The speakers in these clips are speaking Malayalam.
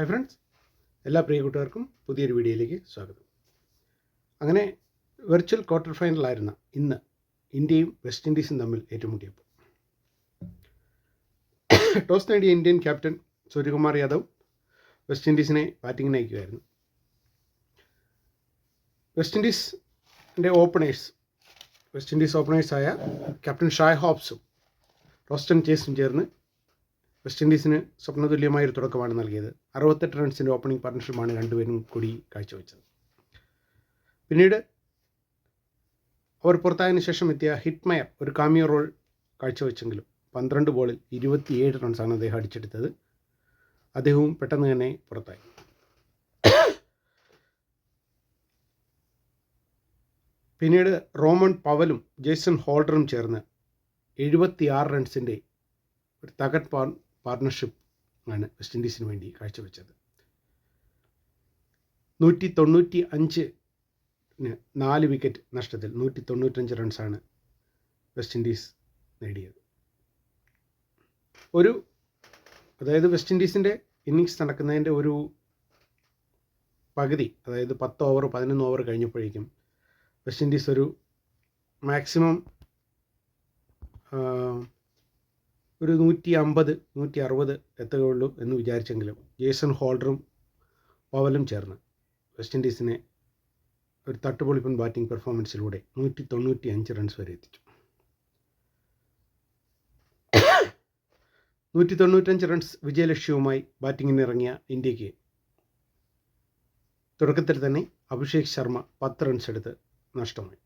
ഹായ് ഫ്രണ്ട്സ്, എല്ലാ പ്രിയ കൂട്ടുകാർക്കും പുതിയൊരു വീഡിയോയിലേക്ക് സ്വാഗതം. അങ്ങനെ വെർച്വൽ ക്വാർട്ടർ ഫൈനലായിരുന്ന ഇന്ന് ഇന്ത്യയും വെസ്റ്റ് ഇൻഡീസും തമ്മിൽ ഏറ്റുമുട്ടിയപ്പോൾ ടോസ് നേടിയ Indian captain Suryakumar Yadav West ഇൻഡീസിനെ ബാറ്റിങ്ങിന് അയക്കുകയായിരുന്നു. വെസ്റ്റ് ഇൻഡീസ് ഓപ്പണേഴ്സായ ക്യാപ്റ്റൻ ഷായ് ഹോപ്സും റോസ്റ്റൺ ചേസും ചേർന്ന് വെസ്റ്റ് ഇൻഡീസിന് സ്വപ്നതുല്യമായൊരു തുടക്കമാണ് നൽകിയത്. 68 റൺസിൻ്റെ ഓപ്പണിംഗ് പാർട്ണർഷിപ്പാണ് രണ്ടുപേരും കൂടി കാഴ്ചവെച്ചത്. പിന്നീട് അവർ പുറത്തായതിനു ശേഷം എത്തിയ ഹിറ്റ്മയർ ഒരു കാമിയോ റോൾ കാഴ്ചവെച്ചെങ്കിലും 12 ബോളിൽ 27 റൺസാണ് അദ്ദേഹം അടിച്ചെടുത്തത്. അദ്ദേഹവും പെട്ടെന്ന് തന്നെ പുറത്തായി. പിന്നീട് റോമൻ പവലും ജേസൺ ഹോൾഡറും ചേർന്ന് 76 റൺസിൻ്റെ ഒരു തകർപ്പൻ പാർട്ണർഷിപ്പ് ആണ് വെസ്റ്റ് ഇൻഡീസിന് വേണ്ടി കാഴ്ചവെച്ചത്. 195 4 വിക്കറ്റ് നഷ്ടത്തിൽ 195 റൺസാണ് വെസ്റ്റ് ഇൻഡീസ് നേടിയത്. അതായത് വെസ്റ്റ് ഇൻഡീസിൻ്റെ ഇന്നിങ്സ് നടക്കുന്നതിൻ്റെ ഒരു പകുതി, അതായത് 10 ഓവർ 11 ഓവർ കഴിഞ്ഞപ്പോഴേക്കും വെസ്റ്റ് ഇൻഡീസ് ഒരു മാക്സിമം ഒരു 150-160 എത്തുകയുള്ളൂ എന്ന് വിചാരിച്ചെങ്കിലും ജേസൺ ഹോൾഡറും പവലും ചേർന്ന് വെസ്റ്റ് ഇൻഡീസിനെ ഒരു തട്ടുപൊളിപ്പൻ ബാറ്റിംഗ് പെർഫോമൻസിലൂടെ 195 റൺസ് വരെ എത്തിച്ചു. 195 റൺസ് വിജയലക്ഷ്യവുമായി ബാറ്റിങ്ങിനിറങ്ങിയ ഇന്ത്യക്ക് തുടക്കത്തിൽ തന്നെ അഭിഷേക് ശർമ്മ 10 റൺസ് എടുത്ത് നഷ്ടമായി.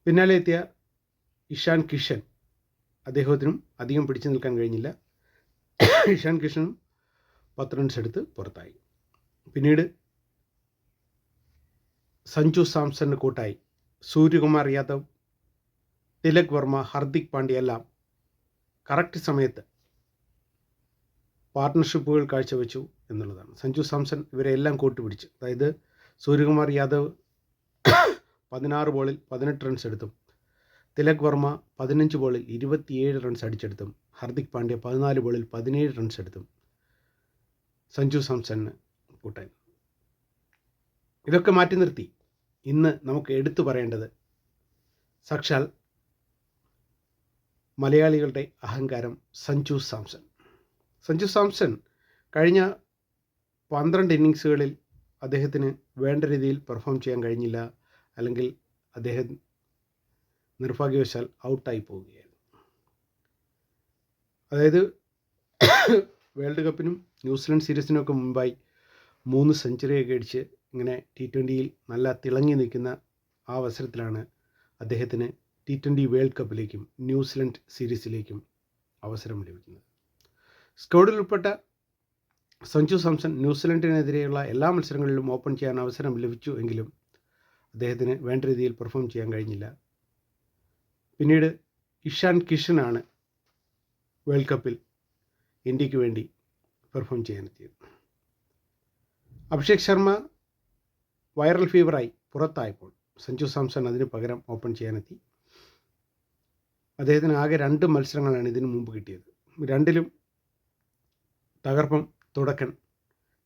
പിന്നാലെ എത്തിയ ഇഷാൻ കിഷൻ, അദ്ദേഹത്തിനും അധികം പിടിച്ചു നിൽക്കാൻ കഴിഞ്ഞില്ല. ഇഷാൻ കിഷനും 10 റൺസ് എടുത്ത് പുറത്തായി. പിന്നീട് സഞ്ജു സാംസണിന് കൂട്ടായി സൂര്യകുമാർ യാദവ്, തിലക് വർമ്മ, ഹർദിക് പാണ്ഡ്യ എല്ലാം കറക്റ്റ് സമയത്ത് പാർട്ട്ണർഷിപ്പുകൾ കാഴ്ചവെച്ചു എന്നുള്ളതാണ്. സഞ്ജു സാംസൺ ഇവരെ എല്ലാം കൂട്ടുപിടിച്ച്, അതായത് സൂര്യകുമാർ യാദവ് 16 ബോളിൽ 18 റൺസ് എടുത്തും, തിലക് വർമ്മ 15 ബോളിൽ 27 റൺസ് അടിച്ചെടുത്തും, ഹർദിക് പാണ്ഡ്യ 14 ബോളിൽ 17 റൺസ് എടുത്തും സഞ്ജു സാംസണിന് കൂട്ടായി. ഇതൊക്കെ മാറ്റി നിർത്തി ഇന്ന് നമുക്ക് എടുത്തു പറയേണ്ടത് സാക്ഷാൽ മലയാളികളുടെ അഹങ്കാരം സഞ്ജു സാംസൺ കഴിഞ്ഞ 12 ഇന്നിങ്സുകളിൽ അദ്ദേഹത്തിന് വേണ്ട രീതിയിൽ പെർഫോം ചെയ്യാൻ കഴിഞ്ഞില്ല, അല്ലെങ്കിൽ അദ്ദേഹം നിർഭാഗ്യവശാൽ ഔട്ടായി പോവുകയായിരുന്നു. അതായത് വേൾഡ് കപ്പിനും ന്യൂസിലൻഡ് സീരീസിനൊക്കെ മുമ്പായി 3 സെഞ്ചുറിയൊക്കെ അടിച്ച് ഇങ്ങനെ T20യിൽ നല്ല തിളങ്ങി നിൽക്കുന്ന ആ അവസരത്തിലാണ് അദ്ദേഹത്തിന് T20 വേൾഡ് കപ്പിലേക്കും ന്യൂസിലൻഡ് സീരീസിലേക്കും അവസരം ലഭിക്കുന്നത്. സ്ക്വാഡിൽ ഉൾപ്പെട്ട സഞ്ജു സാംസൺ ന്യൂസിലൻഡിനെതിരെയുള്ള എല്ലാ മത്സരങ്ങളിലും ഓപ്പൺ ചെയ്യാൻ അവസരം ലഭിച്ചു എങ്കിലും അദ്ദേഹത്തിന് വേണ്ട രീതിയിൽ പെർഫോം ചെയ്യാൻ കഴിഞ്ഞില്ല. പിന്നീട് ഇഷാൻ കിഷനാണ് വേൾഡ് കപ്പിൽ ഇന്ത്യക്ക് വേണ്ടി പെർഫോം ചെയ്യാനെത്തിയത്. അഭിഷേക് ശർമ്മ വൈറൽ ഫീവറായി പുറത്തായപ്പോൾ സഞ്ജു സാംസൺ അതിന് പകരം ഓപ്പൺ ചെയ്യാനെത്തി. അദ്ദേഹത്തിന് ആകെ 2 മത്സരങ്ങളാണ് ഇതിനു മുമ്പ് കിട്ടിയത്. 2ലും തകർപ്പം തുടക്കം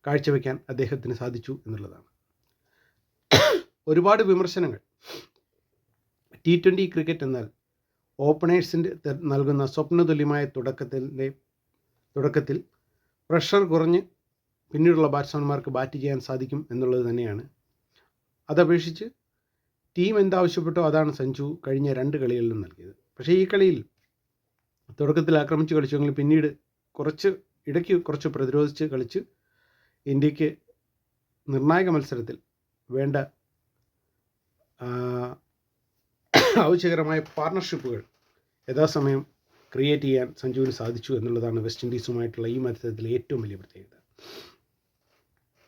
കാഴ്ചവെക്കാൻ അദ്ദേഹത്തിന് സാധിച്ചു എന്നുള്ളതാണ്. ഒരുപാട് വിമർശനങ്ങൾ. T20 ക്രിക്കറ്റ് എന്നാൽ ഓപ്പണേഴ്സിൻ്റെ നൽകുന്ന സ്വപ്നതുല്യമായ തുടക്കത്തിൽ പ്രഷർ കുറഞ്ഞ് പിന്നീടുള്ള ബാറ്റ്സ്മാൻമാർക്ക് ബാറ്റ് ചെയ്യാൻ സാധിക്കും എന്നുള്ളത് തന്നെയാണ്. അതപേക്ഷിച്ച് ടീം എന്താവശ്യപ്പെട്ടോ അതാണ് സഞ്ജു കഴിഞ്ഞ 2 കളികളിലും നൽകിയത്. പക്ഷേ ഈ കളിയിൽ തുടക്കത്തിൽ ആക്രമിച്ച് കളിച്ചെങ്കിൽ പിന്നീട് ഇടയ്ക്ക് കുറച്ച് പ്രതിരോധിച്ച് കളിച്ച് ഇന്ത്യക്ക് നിർണായക മത്സരത്തിൽ വേണ്ട ആവശ്യകരമായ പാർട്ണർഷിപ്പുകൾ യഥാസമയം ക്രിയേറ്റ് ചെയ്യാൻ സഞ്ജുവിന് സാധിച്ചു എന്നുള്ളതാണ് വെസ്റ്റ് ഇൻഡീസുമായിട്ടുള്ള ഈ മത്സരത്തിലെ ഏറ്റവും വലിയ പ്രത്യേകത.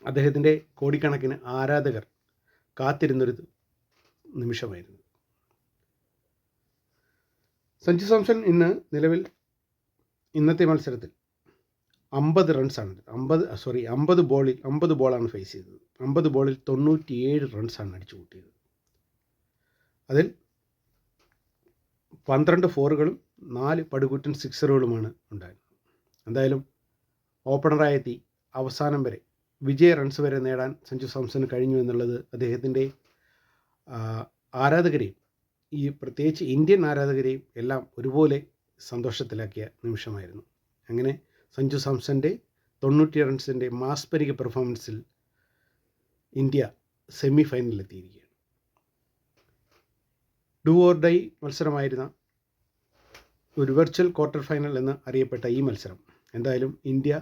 അദ്ദേഹത്തിൻ്റെ കോടിക്കണക്കിന് ആരാധകർ കാത്തിരുന്നൊരു നിമിഷമായിരുന്നു. സഞ്ജു സാംസൺ ഇന്നത്തെ മത്സരത്തിൽ 50 റൺസാണ് 50 ബോളാണ് ഫേസ് ചെയ്തത്. 50 ബോളിൽ 97 റൺസാണ് അടിച്ചു കൂട്ടിയത്. അതിൽ 12 ഫോറുകളും 4 പടുകൂറ്റൻ സിക്സറുകളുമാണ് ഉണ്ടായിരുന്നത്. എന്തായാലും ഓപ്പണറായെത്തി അവസാനം വരെ വിജയ റൺസ് വരെ നേടാൻ സഞ്ജു സാംസന് കഴിഞ്ഞു എന്നുള്ളത് അദ്ദേഹത്തിൻ്റെ ആരാധകരെയും ഈ പ്രത്യേകിച്ച് ഇന്ത്യൻ ആരാധകരെയും എല്ലാം ഒരുപോലെ സന്തോഷത്തിലാക്കിയ നിമിഷമായിരുന്നു. അങ്ങനെ സഞ്ജു സാംസൻ്റെ 90 റൺസിൻ്റെ മാസ്മരിക പെർഫോമൻസിൽ ഇന്ത്യ സെമി ഫൈനലിലെത്തിയിരിക്കുകയാണ്. ഡു ഓർ ഡൈ മത്സരമായിരുന്ന ഒരു വെർച്വൽ ക്വാർട്ടർ ഫൈനൽ എന്ന് അറിയപ്പെട്ട ഈ മത്സരം എന്തായാലും ഇന്ത്യ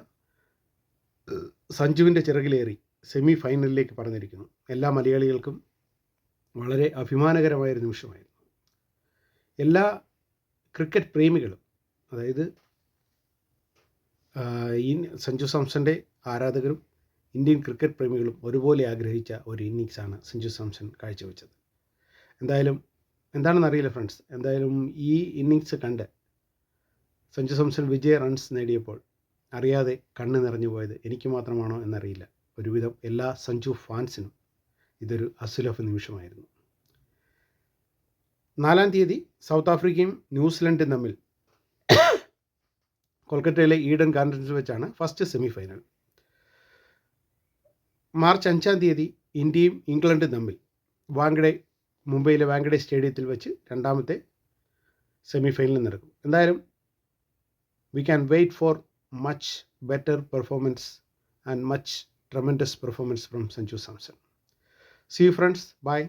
സഞ്ജുവിൻ്റെ ചിറകിലേറി സെമി ഫൈനലിലേക്ക് പറഞ്ഞിരിക്കുന്നു. എല്ലാ മലയാളികൾക്കും വളരെ അഭിമാനകരമായൊരു നിമിഷമായിരുന്നു. എല്ലാ ക്രിക്കറ്റ് പ്രേമികളും, അതായത് ഈ സഞ്ജു സാംസൻ്റെ ആരാധകരും ഇന്ത്യൻ ക്രിക്കറ്റ് പ്രേമികളും ഒരുപോലെ ആഗ്രഹിച്ച ഒരു ഇന്നിങ്സാണ് സഞ്ജു സാംസൺ കാഴ്ചവെച്ചത്. എന്തായാലും എന്താണെന്നറിയില്ല ഫ്രണ്ട്സ്, എന്തായാലും ഈ ഇന്നിങ്സ് കണ്ട് സഞ്ജു സാംസൺ വിജയ റൺസ് നേടിയപ്പോൾ അറിയാതെ കണ്ണ് നിറഞ്ഞു പോയത് എനിക്ക് മാത്രമാണോ എന്നറിയില്ല. ഒരുവിധം എല്ലാ സഞ്ജു ഫാൻസിനും ഇതൊരു അസുലഭ നിമിഷമായിരുന്നു. 4-ാം തീയതി സൗത്ത് ആഫ്രിക്കയും ന്യൂസിലൻഡും തമ്മിൽ കൊൽക്കത്തയിലെ ഈഡൻ ഗാർഡൻസിൽ വെച്ചാണ് ഫസ്റ്റ് സെമി ഫൈനൽ. മാർച്ച് 5-ാം തീയതി ഇന്ത്യയും ഇംഗ്ലണ്ടും തമ്മിൽ മുംബൈയിലെ വാങ്കഡെ സ്റ്റേഡിയത്തിൽ വെച്ച് രണ്ടാമത്തെ സെമി ഫൈനൽ നടക്കും. എന്തായാലും we can wait for much better performance and much tremendous performance from Sanju Samson. See you friends. Bye.